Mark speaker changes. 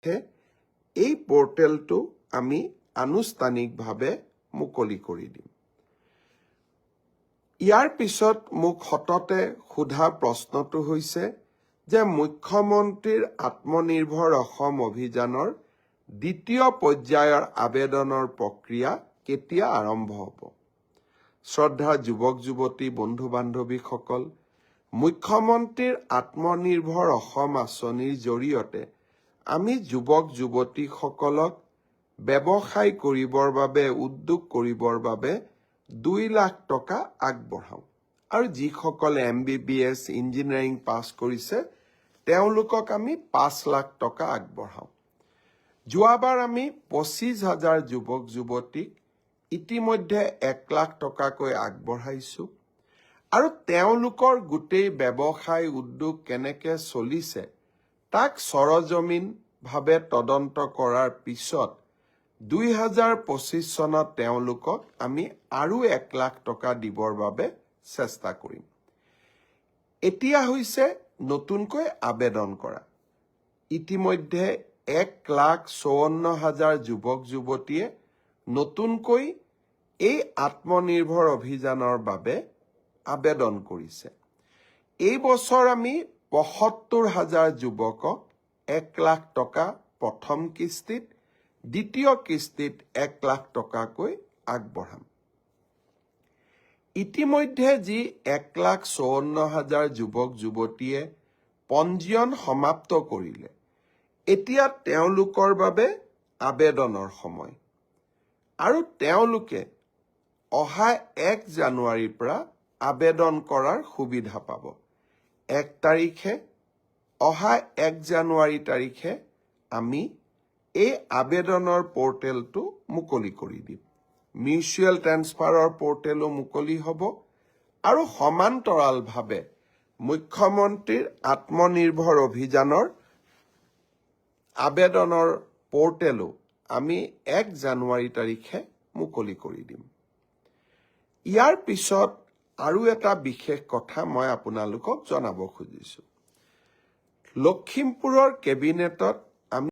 Speaker 1: এই পোৰ্টেলটো আমি আনুষ্ঠানিকভাৱে মুকলি কৰি দিম। ইয়াৰ পিছত মোক সততে সোধা প্ৰশ্নটো হৈছে যে মুখ্যমন্ত্ৰীৰ আত্মনিৰ্ভৰ অসম অভিযানৰ দ্বিতীয় পৰ্যায়ৰ আবেদনৰ প্ৰক্ৰিয়া কেতিয়া আৰম্ভ হ'ব? শ্ৰদ্ধাৰ যুৱক-যুৱতী, বন্ধু-বান্ধৱীসকল, মুখ্যমন্ত্ৰীৰ আত্মনিৰ্ভৰ অসম আঁচনিৰ জৰিয়তে আমি যুৱক-যুৱতীসকলক ব্যৱসায় কৰিবৰ বাবে, উদ্যোগ কৰিবৰ বাবে 2 লাখ টকা আগবঢ়াওঁ। আৰু যিসকলে MBBS ইঞ্জিনিয়াৰিং পাছ কৰিছে তেওঁলোকক আমি 5 লাখ টকা আগবঢ়াওঁ। যোৱাবাৰ আমি 25,000 যুৱক-যুৱতীক ইতিমধ্যে 1 লাখ টকাকৈ আগবঢ়াইছোঁ। আৰু তেওঁলোকৰ গোটেই ব্যৱসায় উদ্যোগ কেনেকৈ চলিছে তাক সৰজমিনভাৱে তদন্ত কৰাৰ পিছত 2025 চনত তেওঁলোকক আমি আৰু 1 লাখ টকা দিবৰ বাবে চেষ্টা কৰিম। এতিয়া হৈছে নতুনকৈ আবেদন কৰা। ইতিমধ্যে 1,54,000 যুৱক-যুৱতীয়ে নতুনকৈ এই আত্মনিৰ্ভৰ অভিযানৰ বাবে আবেদন কৰিছে। এই বছৰ আমি 75,000 যুৱকক 1 লাখ টকা প্ৰথম কিস্তিত, দ্বিতীয় কিস্তিত 1 লাখ টকাকৈ আগবঢ়াম। ইতিমধ্যে যি 1,54,000 যুৱক-যুৱতীয়ে পঞ্জীয়ন সমাপ্ত কৰিলে, এতিয়া তেওঁলোকৰ বাবে আবেদনৰ সময়। আৰু তেওঁলোকে অহা 1 জানুৱাৰীৰ পৰা আবেদন কৰাৰ সুবিধা পাব। 1 জানুৱাৰী তাৰিখে আমি এই আবেদনৰ পৰ্টেলটো মুকলি কৰি দিম। মিউচুৱেল ট্ৰেন্সফাৰৰ পৰ্টেলো মুকলি হ'ব আৰু সমান্তৰালভাৱে মুখ্যমন্ত্ৰীৰ আত্মনিৰ্ভৰ অভিযানৰ আবেদনৰ পৰ্টেলো আমি 1 জানুৱাৰী তাৰিখে মুকলি কৰি দিম। ইয়াৰ পিছত আৰু এটা বিশেষ কথা মই আপোনালোকক জনাব খুজিছোঁ। লখিমপুৰৰ কেবিনেটত